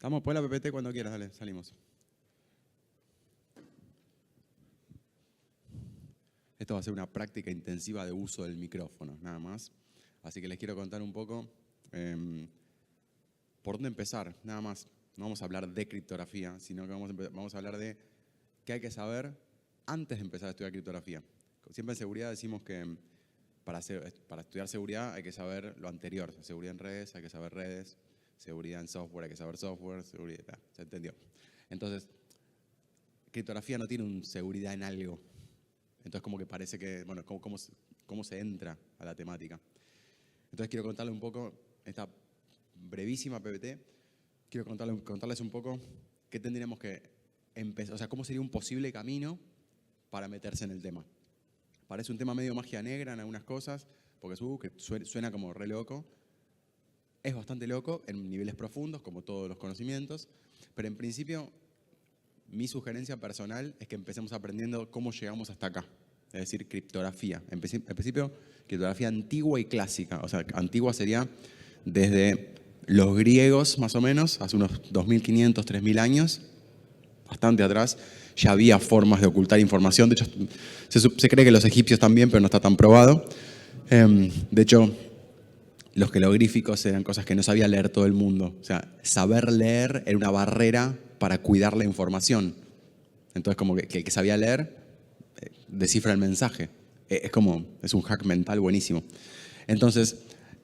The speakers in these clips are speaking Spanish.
Estamos por la PPT cuando quieras, dale, salimos. Esto va a ser una práctica intensiva de uso del micrófono, nada más. Así que les quiero contar un poco por dónde empezar, nada más. No vamos a hablar de criptografía, sino que vamos a hablar de qué hay que saber antes de empezar a estudiar criptografía. Siempre en seguridad decimos que para estudiar seguridad hay que saber lo anterior. Seguridad en redes, hay que saber redes. Seguridad en software, hay que saber software. Seguridad, ¿se entendió? Entonces, criptografía no tiene un seguridad en algo. Entonces como que parece que, bueno, cómo se entra a la temática. Entonces quiero contarles un poco, esta brevísima PPT, quiero contarles un poco qué tendríamos que empezar, o sea, cómo sería un posible camino para meterse en el tema. Parece un tema medio magia negra en algunas cosas, porque que suena como re loco. Es bastante loco en niveles profundos, como todos los conocimientos, pero en principio mi sugerencia personal es que empecemos aprendiendo cómo llegamos hasta acá, es decir, criptografía. En principio, criptografía antigua y clásica. O sea, antigua sería desde los griegos, más o menos, hace unos 2.500, 3.000 años, bastante atrás, ya había formas de ocultar información. De hecho, se cree que los egipcios también, pero no está tan probado. De hecho, los jeroglíficos eran cosas que no sabía leer todo el mundo. O sea, saber leer era una barrera para cuidar la información. Entonces, como que el que sabía leer descifra el mensaje. Es un hack mental buenísimo. Entonces,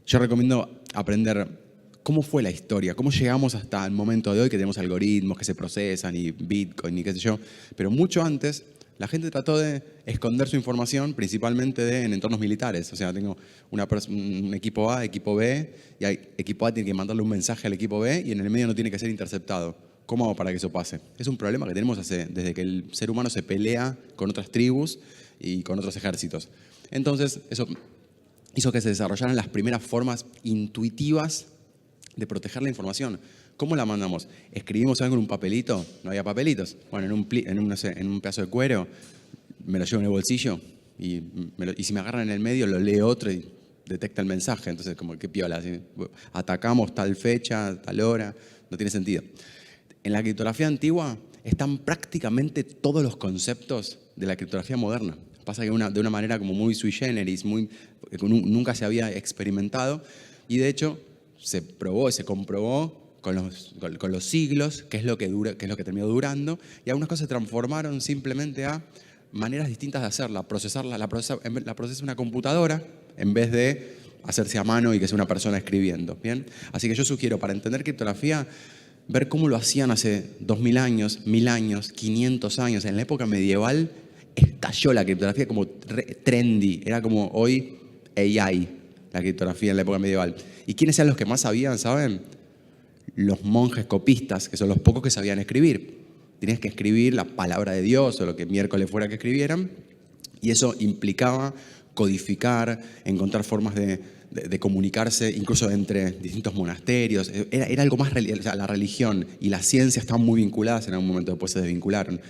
yo recomiendo aprender cómo fue la historia, cómo llegamos hasta el momento de hoy que tenemos algoritmos que se procesan y Bitcoin y qué sé yo. Pero mucho antes, la gente trató de esconder su información principalmente en entornos militares. O sea, tengo un equipo A, equipo B, y equipo A tiene que mandarle un mensaje al equipo B y en el medio no tiene que ser interceptado. ¿Cómo hago para que eso pase? Es un problema que tenemos desde que el ser humano se pelea con otras tribus y con otros ejércitos. Entonces, eso hizo que se desarrollaran las primeras formas intuitivas de proteger la información. ¿Cómo la mandamos? ¿Escribimos algo en un papelito? No había papelitos. Bueno, en un pedazo de cuero, me lo llevo en el bolsillo y si me agarran en el medio, lo lee otro y detecta el mensaje. Entonces, como qué piola. ¿Sí? Atacamos tal fecha, tal hora. No tiene sentido. En la criptografía antigua están prácticamente todos los conceptos de la criptografía moderna. Pasa que de una manera como muy sui generis, que nunca se había experimentado, y de hecho se probó y se comprobó con los siglos qué es lo que terminó durando, y algunas cosas se transformaron simplemente a maneras distintas de hacerla. La procesa una computadora en vez de hacerse a mano y que sea una persona escribiendo. ¿Bien? Así que yo sugiero, para entender criptografía, ver cómo lo hacían hace 2.000 años, 1.000 años, 500 años. En la época medieval estalló la criptografía como trendy. Era como hoy AI, la criptografía en la época medieval. ¿Y quiénes eran los que más sabían, saben? Los monjes copistas, que son los pocos que sabían escribir. Tenías que escribir la palabra de Dios o lo que miércoles fuera que escribieran. Y eso implicaba codificar, encontrar formas de comunicarse, incluso entre distintos monasterios. Era algo más, o sea, la religión y la ciencia estaban muy vinculadas, en algún momento después se desvincularon.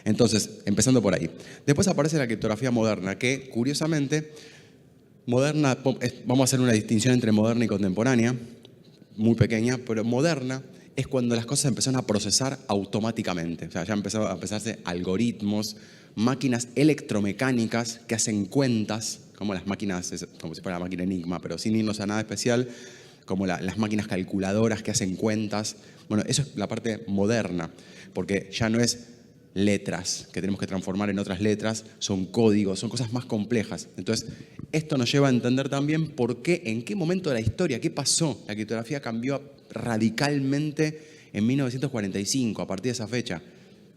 Entonces, empezando por ahí. Después aparece la criptografía moderna, que curiosamente, moderna, vamos a hacer una distinción entre moderna y contemporánea, muy pequeña, pero moderna es cuando las cosas empezaron a procesar automáticamente. O sea, ya empezaron a empezarse algoritmos, máquinas electromecánicas que hacen cuentas, como las máquinas, como si fuera la máquina Enigma, pero sin irnos a nada especial, como las máquinas calculadoras que hacen cuentas. Bueno, eso es la parte moderna, porque ya no es letras que tenemos que transformar en otras letras, son códigos, son cosas más complejas. Entonces, esto nos lleva a entender también por qué, en qué momento de la historia, qué pasó. La criptografía cambió radicalmente en 1945, a partir de esa fecha.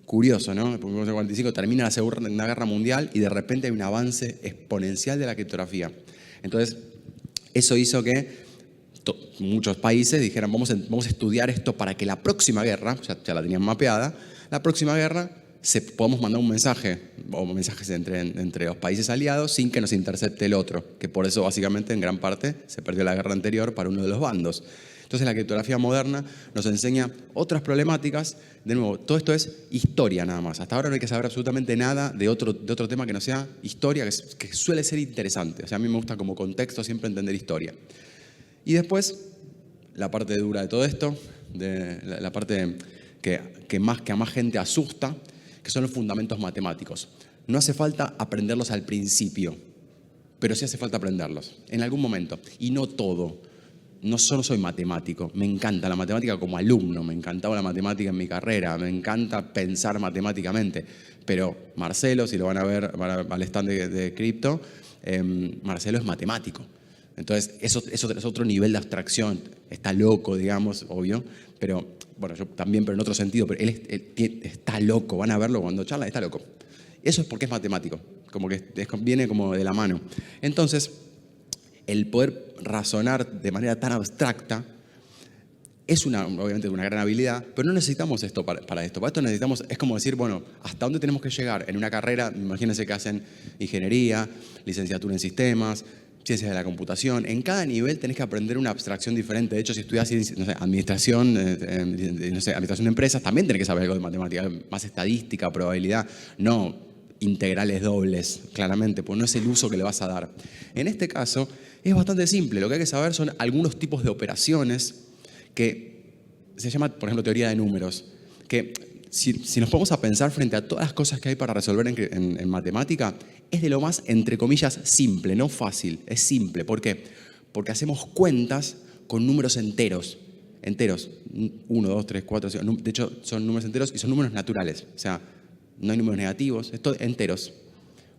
Curioso, ¿no? En 1945 termina la Segunda Guerra Mundial y de repente hay un avance exponencial de la criptografía. Entonces, eso hizo que muchos países dijeran, vamos a estudiar esto para que la próxima guerra, ya la tenían mapeada, la próxima guerra podamos mandar un mensaje o mensajes entre los países aliados sin que nos intercepte el otro, que por eso básicamente en gran parte se perdió la guerra anterior para uno de los bandos. Entonces la criptografía moderna nos enseña otras problemáticas. De nuevo, todo esto es historia nada más. Hasta ahora no hay que saber absolutamente nada de otro tema que no sea historia, que suele ser interesante. O sea, a mí me gusta como contexto siempre entender historia. Y después, la parte dura de todo esto, la parte que a más gente asusta, que son los fundamentos matemáticos. No hace falta aprenderlos al principio, pero sí hace falta aprenderlos en algún momento. Y no todo. No solo soy matemático, me encanta la matemática como alumno, me encantaba la matemática en mi carrera, me encanta pensar matemáticamente. Pero Marcelo, si lo van a ver al stand de cripto, Marcelo es matemático. Entonces, eso es otro nivel de abstracción. Está loco, digamos, obvio, pero bueno, yo también, pero en otro sentido. Pero él está loco, van a verlo cuando charla, está loco. Eso es porque es matemático, como que viene como de la mano. Entonces, el poder razonar de manera tan abstracta es obviamente una gran habilidad, pero no necesitamos esto para esto. Para esto necesitamos, es como decir, bueno, ¿hasta dónde tenemos que llegar? En una carrera, imagínense que hacen ingeniería, licenciatura en sistemas, ciencias de la computación. En cada nivel tenés que aprender una abstracción diferente. De hecho, si estudias, no sé, administración de empresas, también tenés que saber algo de matemática, más estadística, probabilidad, no integrales dobles, claramente, pues no es el uso que le vas a dar. En este caso, es bastante simple. Lo que hay que saber son algunos tipos de operaciones que se llama, por ejemplo, teoría de números, que si nos ponemos a pensar frente a todas las cosas que hay para resolver en matemática, es de lo más, entre comillas, simple, no fácil, es simple. ¿Por qué? Porque hacemos cuentas con números enteros. 1, 2, 3, 4, 5. De hecho, son números enteros y son números naturales. O sea, no hay números negativos, es todo enteros.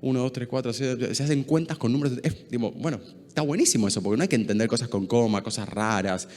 1, 2, 3, 4, 6, se hacen cuentas con números. Bueno, está buenísimo eso, porque no hay que entender cosas con coma, cosas raras,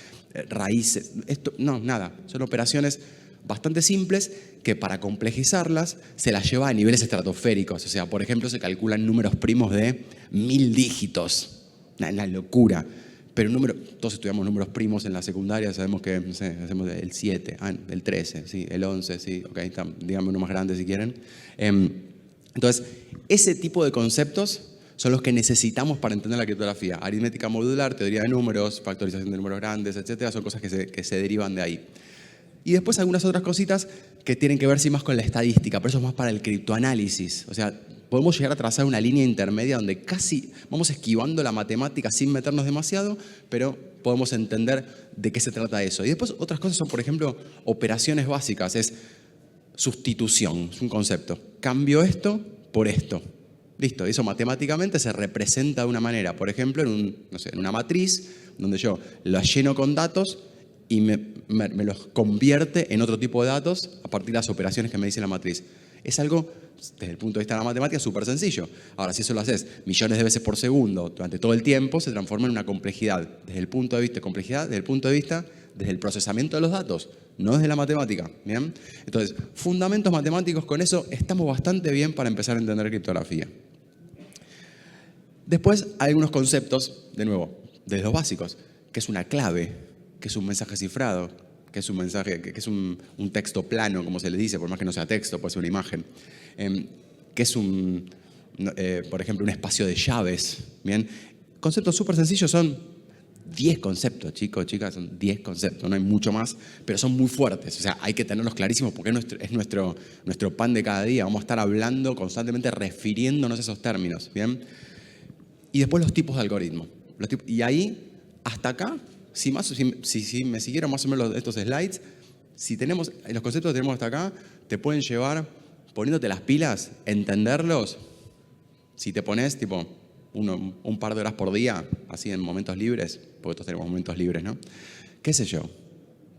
raíces. No, nada. Son operaciones bastante simples que para complejizarlas se las lleva a niveles estratosféricos. O sea, por ejemplo, se calculan números primos de 1000 dígitos. Una locura. Pero todos estudiamos números primos en la secundaria, sabemos que, no sé, hacemos el 7, el 13, ¿sí? El 11, sí, ok, díganme uno más grande si quieren. Entonces, ese tipo de conceptos son los que necesitamos para entender la criptografía. Aritmética modular, teoría de números, factorización de números grandes, etcétera, son cosas que se derivan de ahí. Y después algunas otras cositas que tienen que ver sí más con la estadística, pero eso es más para el criptoanálisis. O sea, podemos llegar a trazar una línea intermedia donde casi vamos esquivando la matemática sin meternos demasiado, pero podemos entender de qué se trata eso. Y después otras cosas son, por ejemplo, operaciones básicas. Es sustitución, es un concepto. Cambio esto por esto. Listo, eso matemáticamente se representa de una manera. Por ejemplo, en una matriz donde yo la lleno con datos y me los convierte en otro tipo de datos a partir de las operaciones que me dice la matriz. Es algo, desde el punto de vista de la matemática, súper sencillo. Ahora, si eso lo haces millones de veces por segundo durante todo el tiempo, se transforma en una complejidad. Desde el punto de vista de complejidad, desde el procesamiento de los datos, no desde la matemática. ¿Bien? Entonces, fundamentos matemáticos, con eso estamos bastante bien para empezar a entender criptografía. Después hay algunos conceptos, de nuevo, desde los básicos, que es una clave, que es un mensaje cifrado, que es un mensaje, que es un texto plano, como se le dice, por más que no sea texto, puede ser una imagen, que es por ejemplo, un espacio de llaves. ¿Bien? Conceptos súper sencillos, son 10 conceptos, chicos, chicas, son 10 conceptos, no hay mucho más, pero son muy fuertes. O sea, hay que tenerlos clarísimos porque es nuestro pan de cada día. Vamos a estar hablando constantemente, refiriéndonos a esos términos. ¿Bien? Y después los tipos de algoritmos. Y ahí, hasta acá, si me siguieron más o menos estos slides, si tenemos los conceptos que tenemos hasta acá, te pueden llevar, poniéndote las pilas, entenderlos. Si te pones tipo un par de horas por día, así en momentos libres, porque todos tenemos momentos libres, ¿no? ¿Qué sé yo?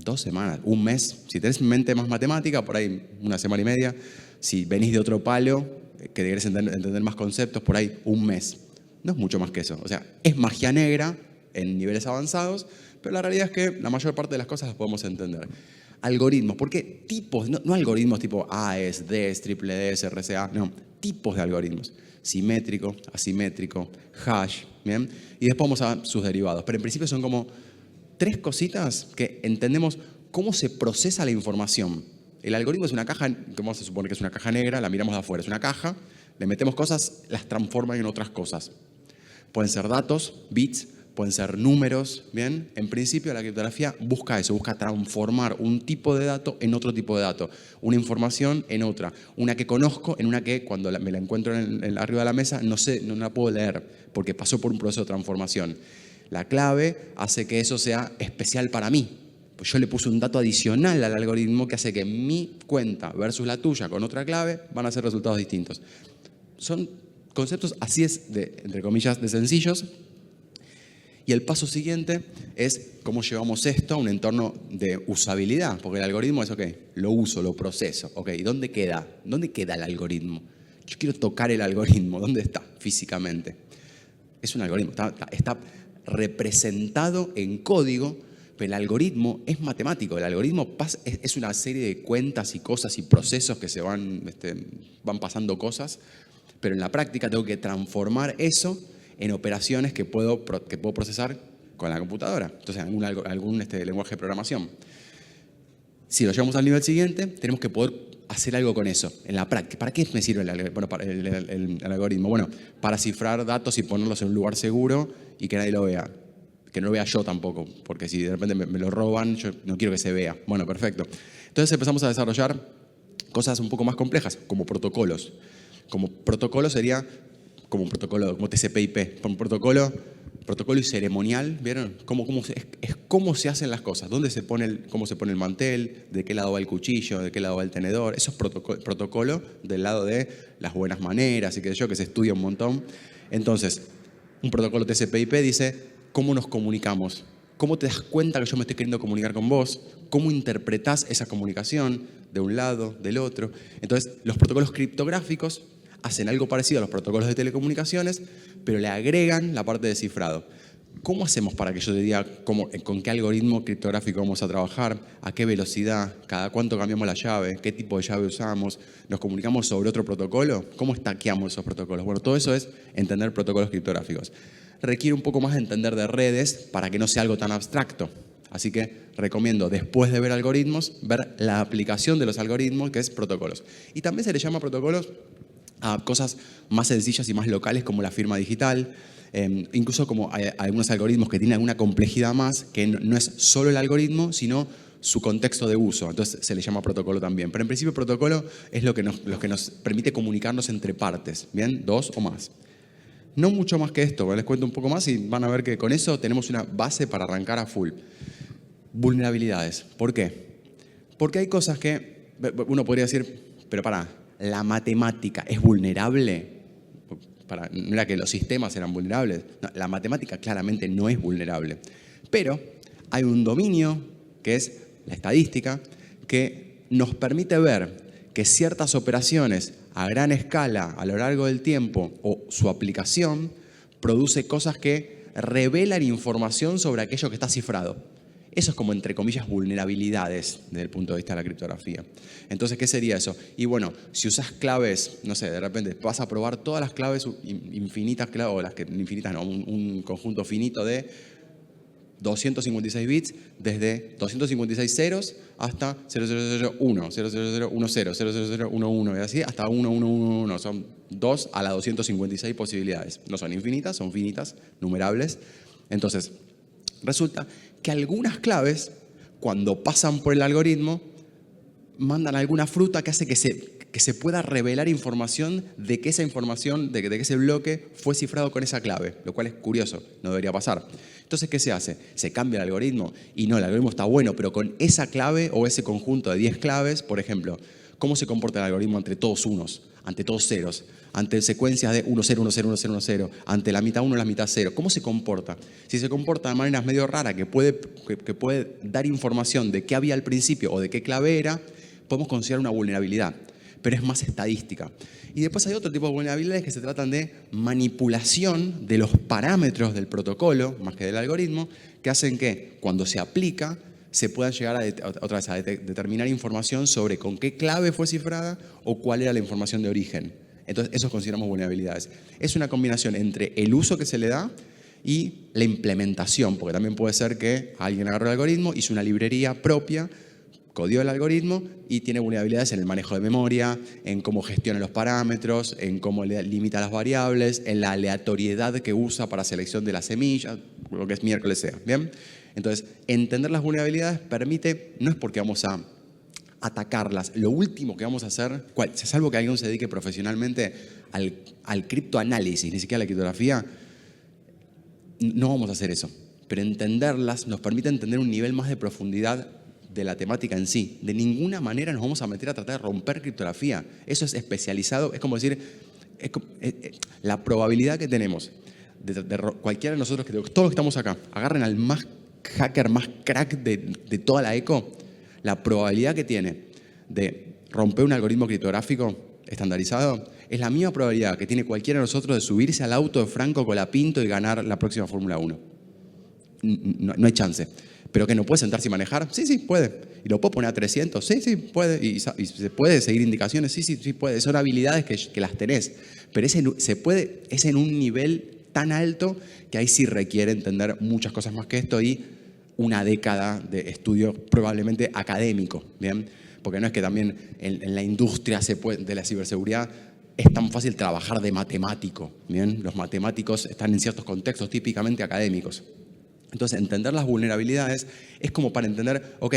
2 semanas, un mes. Si tenés mente más matemática, por ahí 1 semana y media. Si venís de otro palo, que querés entender más conceptos, por ahí 1 mes. No es mucho más que eso. O sea, es magia negra en niveles avanzados, pero la realidad es que la mayor parte de las cosas las podemos entender. Algoritmos. ¿Por qué tipos? No algoritmos tipo AES, DES, triple DES, RCA. No, tipos de algoritmos. Simétrico, asimétrico, hash. ¿Bien? Y después vamos a sus derivados. Pero en principio son como 3 cositas que entendemos cómo se procesa la información. El algoritmo es una caja, como se supone que es una caja negra, la miramos de afuera. Es una caja, le metemos cosas, las transforma en otras cosas. Pueden ser datos, bits, pueden ser números, ¿bien? En principio la criptografía busca eso, busca transformar un tipo de dato en otro tipo de dato, una información en otra, una que conozco en una que cuando me la encuentro arriba de la mesa no la puedo leer porque pasó por un proceso de transformación. La clave hace que eso sea especial para mí, yo le puse un dato adicional al algoritmo que hace que mi cuenta versus la tuya con otra clave van a ser resultados distintos. Son conceptos así entre comillas, de sencillos. Y el paso siguiente es cómo llevamos esto a un entorno de usabilidad, porque el algoritmo es, ok, lo uso, lo proceso, ok, ¿dónde queda? ¿Dónde queda el algoritmo? Yo quiero tocar el algoritmo, ¿dónde está físicamente? Es un algoritmo, está representado en código, pero el algoritmo es matemático. El algoritmo es una serie de cuentas y cosas y procesos que se van pasando cosas, pero en la práctica tengo que transformar eso en operaciones que puedo procesar con la computadora. Entonces, algún lenguaje de programación. Si lo llevamos al nivel siguiente, tenemos que poder hacer algo con eso, en la práctica. ¿Para qué me sirve el algoritmo? Bueno, para cifrar datos y ponerlos en un lugar seguro y que nadie lo vea. Que no lo vea yo tampoco, porque si de repente me lo roban, yo no quiero que se vea. Bueno, perfecto. Entonces empezamos a desarrollar cosas un poco más complejas, como protocolos. Como protocolo sería como un protocolo, como TCP/IP, un protocolo y ceremonial, ¿vieron? Cómo se hacen las cosas, cómo se pone el mantel, de qué lado va el cuchillo, de qué lado va el tenedor. Eso es protocolo del lado de las buenas maneras y que se estudia un montón. Entonces, un protocolo TCP/IP dice cómo nos comunicamos, cómo te das cuenta que yo me estoy queriendo comunicar con vos, cómo interpretás esa comunicación de un lado, del otro. Entonces, los protocolos criptográficos hacen algo parecido a los protocolos de telecomunicaciones, pero le agregan la parte de cifrado. ¿Cómo hacemos para que yo te diga con qué algoritmo criptográfico vamos a trabajar, a qué velocidad, cada cuánto cambiamos la llave, qué tipo de llave usamos, nos comunicamos sobre otro protocolo? ¿Cómo stackeamos esos protocolos? Bueno, todo eso es entender protocolos criptográficos. Requiere un poco más de entender de redes para que no sea algo tan abstracto. Así que recomiendo, después de ver algoritmos, ver la aplicación de los algoritmos, que es protocolos. Y también se le llama protocolos a cosas más sencillas y más locales como la firma digital, incluso como hay algunos algoritmos que tienen alguna complejidad más, que no es solo el algoritmo, sino su contexto de uso. Entonces se le llama protocolo también. Pero en principio protocolo es lo que nos permite comunicarnos entre partes, ¿bien? Dos o más. No mucho más que esto, les cuento un poco más y van a ver que con eso tenemos una base para arrancar a full. Vulnerabilidades. ¿Por qué? Porque hay cosas que uno podría decir, pero ¿la matemática es vulnerable? No era que los sistemas eran vulnerables. No, la matemática claramente no es vulnerable. Pero hay un dominio, que es la estadística, que nos permite ver que ciertas operaciones a gran escala a lo largo del tiempo o su aplicación produce cosas que revelan información sobre aquello que está cifrado. Eso es como, entre comillas, vulnerabilidades desde el punto de vista de la criptografía. Entonces, ¿qué sería eso? Y bueno, si usas claves, no sé, de repente vas a probar todas las claves infinitas, o las que infinitas no, un conjunto finito de 256 bits, desde 256 ceros hasta 0001, 0010, 0011, y así hasta 1111. Son 2 a la 256 posibilidades. No son infinitas, son finitas, numerables. Entonces, resulta que algunas claves, cuando pasan por el algoritmo, mandan alguna fruta que hace que se pueda revelar información de que esa información, de que ese bloque fue cifrado con esa clave, lo cual es curioso, no debería pasar. Entonces, ¿qué se hace? Se cambia el algoritmo y no, el algoritmo está bueno, pero con esa clave o ese conjunto de 10 claves, por ejemplo, ¿cómo se comporta el algoritmo ante todos unos, ante todos ceros, ante secuencias de 1, 0, 1, 0, 1, 0, 1, 0, ante la mitad 1, la mitad 0? ¿Cómo se comporta? Si se comporta de maneras medio raras, que puede dar información de qué había al principio o de qué clave era, podemos considerar una vulnerabilidad, pero es más estadística. Y después hay otro tipo de vulnerabilidades que se tratan de manipulación de los parámetros del protocolo, más que del algoritmo, que hacen que cuando se aplica se puedan llegar a determinar información sobre con qué clave fue cifrada o cuál era la información de origen. Entonces, eso consideramos vulnerabilidades. Es una combinación entre el uso que se le da y la implementación, porque también puede ser que alguien agarró el algoritmo, hizo una librería propia, codió el algoritmo y tiene vulnerabilidades en el manejo de memoria, en cómo gestiona los parámetros, en cómo limita las variables, en la aleatoriedad que usa para selección de las semillas, lo que es miércoles sea. ¿Bien? Entonces, entender las vulnerabilidades permite, no es porque vamos a atacarlas, lo último que vamos a hacer, salvo que alguien se dedique profesionalmente al criptoanálisis, ni siquiera a la criptografía, no vamos a hacer eso. pero entenderlas nos permite entender un nivel más de profundidad de la temática en sí. De ninguna manera nos vamos a meter a tratar de romper criptografía. Eso es especializado, es como decir, la probabilidad que tenemos de cualquiera de nosotros, todos los que estamos acá, agarren al más hacker, más crack de toda la eco, la probabilidad que tiene de romper un algoritmo criptográfico estandarizado es la misma probabilidad que tiene cualquiera de nosotros de subirse al auto de Franco Colapinto y ganar la próxima Fórmula 1. No hay chance. ¿Pero que no puede sentarse y manejar? Sí, sí, puede. ¿Y lo puedo poner a 300? Sí, sí, puede. ¿Y se puede seguir indicaciones? Sí, sí, sí, puede. Son habilidades que las tenés. Pero es en un nivel tan alto que ahí sí requiere entender muchas cosas más que esto y una década de estudio probablemente académico, ¿bien? Porque no es que también en la industria de la ciberseguridad es tan fácil trabajar de matemático, ¿bien? Los matemáticos están en ciertos contextos típicamente académicos. Entonces, entender las vulnerabilidades es como para entender, ok,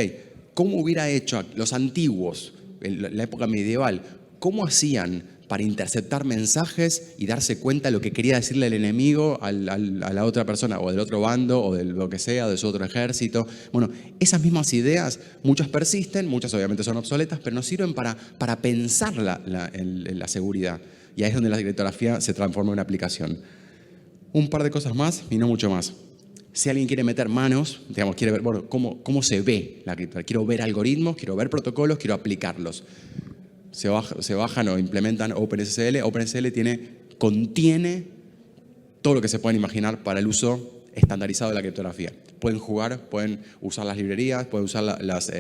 ¿cómo hubiera hecho los antiguos, en la época medieval, cómo hacían para interceptar mensajes y darse cuenta de lo que quería decirle el enemigo a la otra persona, o del otro bando, o de lo que sea, de su otro ejército? Bueno, esas mismas ideas, muchas persisten, muchas obviamente son obsoletas, pero nos sirven para pensar la seguridad. Y ahí es donde la criptografía se transforma en una aplicación. Un par de cosas más y no mucho más. Si alguien quiere meter manos, digamos, quiere ver, bueno, cómo se ve la criptografía. Quiero ver algoritmos, quiero ver protocolos, quiero aplicarlos. Se bajan o implementan OpenSSL. OpenSSL contiene todo lo que se pueden imaginar para el uso estandarizado de la criptografía. Pueden jugar, pueden usar las librerías, pueden usar las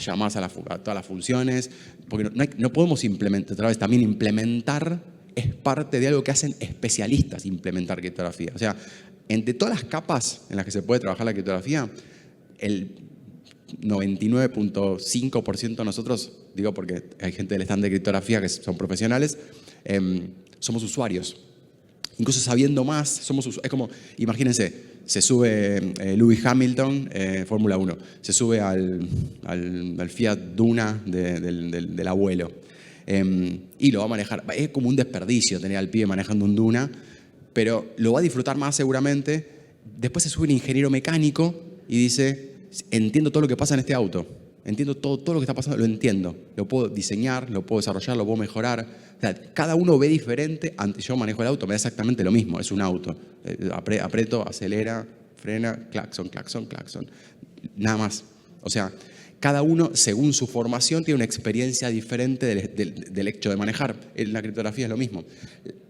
llamadas a todas las funciones, porque no podemos implementar, otra vez, también implementar es parte de algo que hacen especialistas, implementar criptografía. O sea, entre todas las capas en las que se puede trabajar la criptografía, el 99.5% de nosotros, digo porque hay gente del stand de criptografía que son profesionales, somos usuarios. Incluso sabiendo más, es como, imagínense, se sube Lewis Hamilton, Fórmula 1, se sube al Fiat Duna del abuelo y lo va a manejar. Es como un desperdicio tener al pibe manejando un Duna, pero lo va a disfrutar más seguramente. Después se sube un ingeniero mecánico y dice, entiendo todo lo que pasa en este auto, entiendo todo lo que está pasando, lo entiendo, lo puedo diseñar, lo puedo desarrollar, lo puedo mejorar. O sea, cada uno ve diferente. Yo manejo el auto, me da exactamente lo mismo, es un auto. Aprieto, acelera, frena, claxon, claxon, claxon. Nada más. O sea, cada uno, según su formación, tiene una experiencia diferente del hecho de manejar. En la criptografía es lo mismo.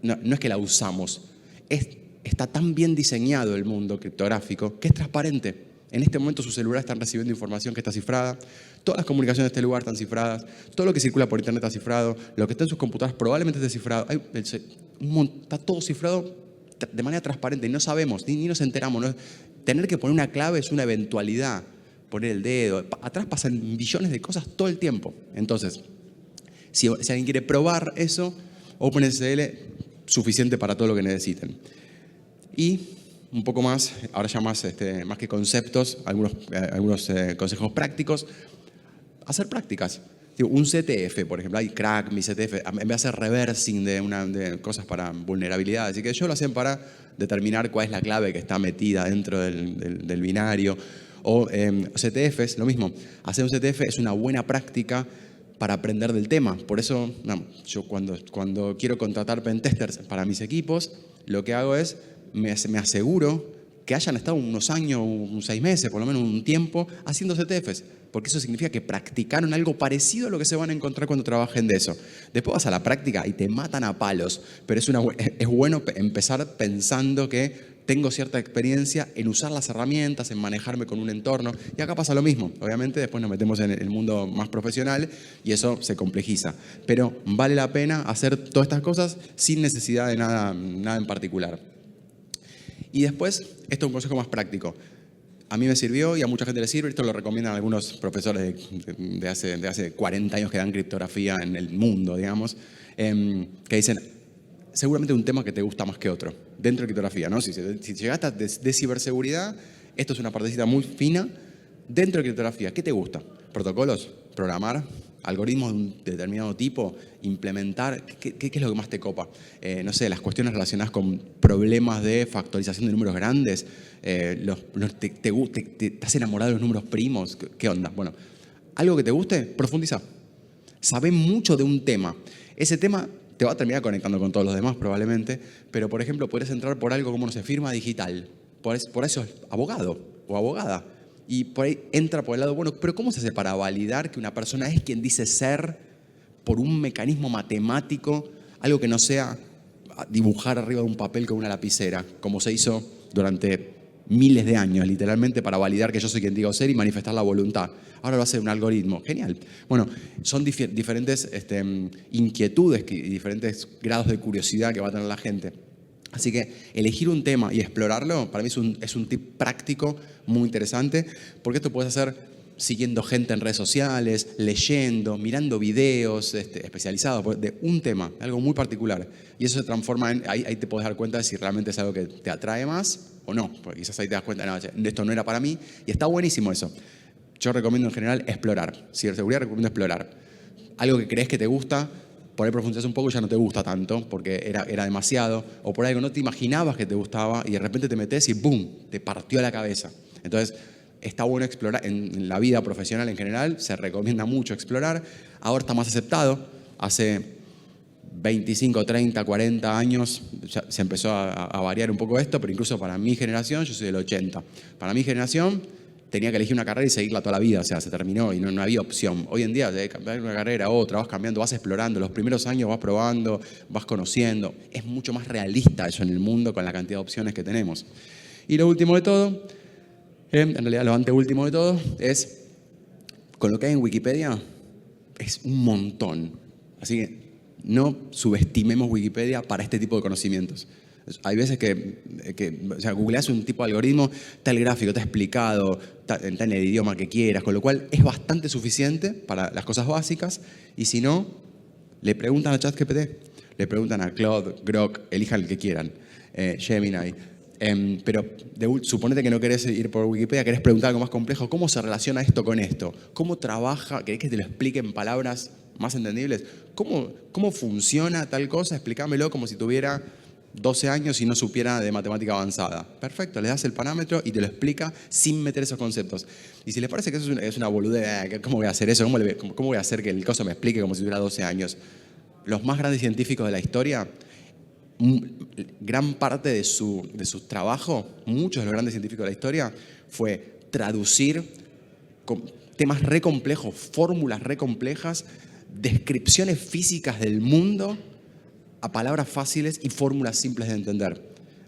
No es que la usamos. Está tan bien diseñado el mundo criptográfico que es transparente. En este momento sus celulares están recibiendo información que está cifrada, todas las comunicaciones de este lugar están cifradas, todo lo que circula por internet está cifrado, lo que está en sus computadoras probablemente esté cifrado. Está todo cifrado de manera transparente y no sabemos, ni nos enteramos. ¿No? Tener que poner una clave es una eventualidad, poner el dedo. Atrás pasan billones de cosas todo el tiempo. Entonces, si alguien quiere probar eso, OpenSSL suficiente para todo lo que necesiten. Y un poco más, ahora ya más que conceptos, algunos consejos prácticos. Hacer prácticas. Un CTF, por ejemplo, hay crack, mi CTF, en vez de hacer reversing de cosas para vulnerabilidades, así que ellos lo hacen para determinar cuál es la clave que está metida dentro del binario. O CTFs, lo mismo. Hacer un CTF es una buena práctica para aprender del tema. Por eso, yo cuando quiero contratar pentesters para mis equipos, lo que hago es, me aseguro que hayan estado unos años, 6 meses, por lo menos un tiempo, haciendo CTFs. Porque eso significa que practicaron algo parecido a lo que se van a encontrar cuando trabajen de eso. Después vas a la práctica y te matan a palos. Pero es bueno empezar pensando que tengo cierta experiencia en usar las herramientas, en manejarme con un entorno. Y acá pasa lo mismo. Obviamente después nos metemos en el mundo más profesional y eso se complejiza. Pero vale la pena hacer todas estas cosas sin necesidad de nada en particular. Y después, esto es un consejo más práctico. A mí me sirvió y a mucha gente le sirve. Esto lo recomiendan algunos profesores de hace 40 años que dan criptografía en el mundo, digamos, que dicen, seguramente un tema que te gusta más que otro, dentro de criptografía, ¿no? Si llegaste de ciberseguridad, esto es una partecita muy fina dentro de criptografía. ¿Qué te gusta? ¿Protocolos? ¿Programar? algoritmos de un determinado tipo, implementar, ¿qué es lo que más te copa? No sé, las cuestiones relacionadas con problemas de factorización de números grandes, te has enamorado de los números primos, ¿qué onda? Bueno, algo que te guste, profundiza. Sabe mucho de un tema. Ese tema te va a terminar conectando con todos los demás probablemente, pero por ejemplo puedes entrar por algo como, no sé, firma digital. Por eso es abogado o abogada. Y por ahí entra por el lado, bueno, pero ¿cómo se hace para validar que una persona es quien dice ser por un mecanismo matemático, algo que no sea dibujar arriba de un papel con una lapicera, como se hizo durante miles de años, literalmente, para validar que yo soy quien digo ser y manifestar la voluntad? Ahora lo hace un algoritmo. Genial. Bueno, son diferentes inquietudes y diferentes grados de curiosidad que va a tener la gente. Así que elegir un tema y explorarlo, para mí es un tip práctico muy interesante, porque esto puedes hacer siguiendo gente en redes sociales, leyendo, mirando videos especializados de un tema, algo muy particular. Y eso se transforma en, ahí te puedes dar cuenta de si realmente es algo que te atrae más o no, porque quizás ahí te das cuenta, no, esto no era para mí, y está buenísimo eso. Yo recomiendo en general explorar. Ciberseguridad recomiendo explorar. Algo que crees que te gusta, por ahí profundizas un poco y ya no te gusta tanto porque era demasiado, o por algo no te imaginabas que te gustaba y de repente te metes y ¡boom!, te partió la cabeza. Entonces, está bueno explorar. En la vida profesional en general se recomienda mucho explorar. Ahora está más aceptado. Hace 25, 30, 40 años ya se empezó a variar un poco esto, pero incluso para mi generación, yo soy del 80, para mi generación tenía que elegir una carrera y seguirla toda la vida, o sea, se terminó y no había opción. Hoy en día, de cambiar una carrera a otra, vas cambiando, vas explorando, los primeros años vas probando, vas conociendo. Es mucho más realista eso en el mundo con la cantidad de opciones que tenemos. Y lo último de todo, en realidad lo anteúltimo de todo, es con lo que hay en Wikipedia, es un montón. Así que no subestimemos Wikipedia para este tipo de conocimientos. Hay veces que o sea, googleas un tipo de algoritmo, está el gráfico, está explicado, está en el idioma que quieras, con lo cual es bastante suficiente para las cosas básicas. Y si no, le preguntan a ChatGPT, le preguntan a Claude, Grok, elijan el que quieran, Gemini. Pero suponete que no querés ir por Wikipedia, querés preguntar algo más complejo. ¿Cómo se relaciona esto con esto? ¿Cómo trabaja? ¿Querés que te lo explique en palabras más entendibles? ¿Cómo funciona tal cosa? Explícamelo como si tuviera 12 años y no supiera de matemática avanzada. Perfecto, le das el parámetro y te lo explica sin meter esos conceptos. Y si les parece que eso es una boludez, ¿cómo voy a hacer eso? ¿Cómo voy a hacer que el coso me explique como si tuviera 12 años? Los más grandes científicos de la historia, gran parte de su trabajo, muchos de los grandes científicos de la historia, fue traducir temas re complejos, fórmulas re complejas, descripciones físicas del mundo a palabras fáciles y fórmulas simples de entender.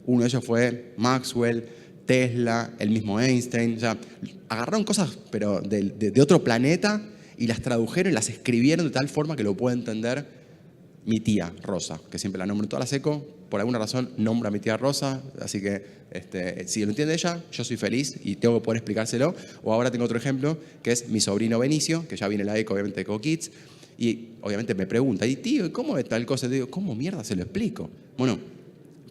Uno de ellos fue Maxwell, Tesla, el mismo Einstein. O sea, agarraron cosas pero de otro planeta y las tradujeron y las escribieron de tal forma que lo pueda entender mi tía Rosa, que siempre la nombro en toda la seco. Por alguna razón nombra a mi tía Rosa, así que si lo entiende ella, yo soy feliz y tengo que poder explicárselo. O ahora tengo otro ejemplo, que es mi sobrino Benicio, que ya viene la eco, obviamente, de EcoKids. Y obviamente me pregunta, y tío, ¿cómo es tal cosa? Y digo, ¿cómo mierda se lo explico? Bueno,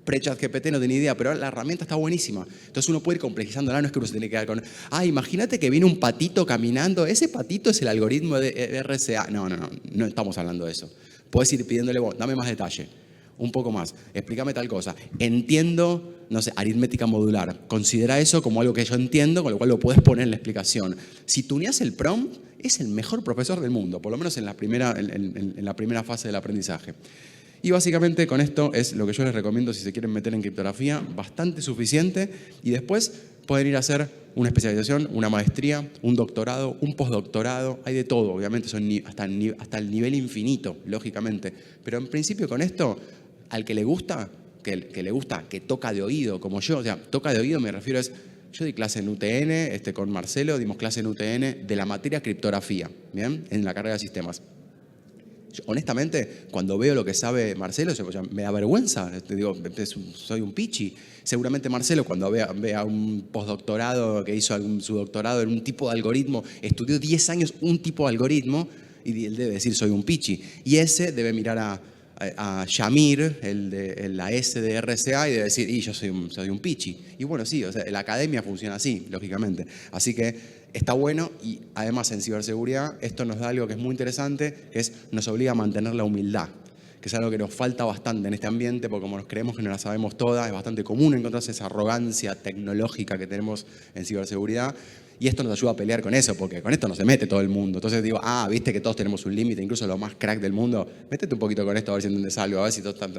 pre-ChatGPT no tenía idea, pero la herramienta está buenísima. Entonces uno puede ir complejizándola, no es que uno se tiene que quedar con, imagínate que viene un patito caminando, ese patito es el algoritmo de RCA. No estamos hablando de eso. Puedes ir pidiéndole, dame más detalle, un poco más, explícame tal cosa. Entiendo, no sé, aritmética modular. Considera eso como algo que yo entiendo, con lo cual lo puedes poner en la explicación. Si tuneas el prompt, es el mejor profesor del mundo, por lo menos en la primera fase del aprendizaje. Y básicamente con esto es lo que yo les recomiendo si se quieren meter en criptografía, bastante suficiente, y después pueden ir a hacer una especialización, una maestría, un doctorado, un postdoctorado, hay de todo, obviamente son hasta el nivel infinito, lógicamente, pero en principio con esto, al que le gusta, que toca de oído, como yo, o sea, toca de oído me refiero yo di clase en UTN, con Marcelo dimos clase en UTN de la materia criptografía, ¿bien? En la carrera de sistemas. Yo, honestamente, cuando veo lo que sabe Marcelo, me da vergüenza. Digo, soy un pichi. Seguramente Marcelo, cuando vea un postdoctorado que hizo su doctorado en un tipo de algoritmo, estudió 10 años un tipo de algoritmo y él debe decir soy un pichi. Y ese debe mirar a Yamir, la S de RCA, y debe decir, yo soy un pichi. Y bueno, sí, o sea, la academia funciona así, lógicamente. Así que está bueno y además en ciberseguridad esto nos da algo que es muy interesante, que es nos obliga a mantener la humildad, que es algo que nos falta bastante en este ambiente, porque como nos creemos que no la sabemos toda, es bastante común encontrarse esa arrogancia tecnológica que tenemos en ciberseguridad. Y esto nos ayuda a pelear con eso, porque con esto no se mete todo el mundo. Entonces digo, viste que todos tenemos un límite, incluso los más crack del mundo. Métete un poquito con esto a ver si entiendes algo, a ver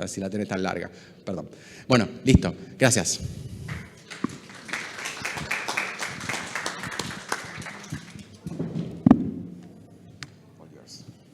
si la tenés tan larga. Perdón. Bueno, listo. Gracias.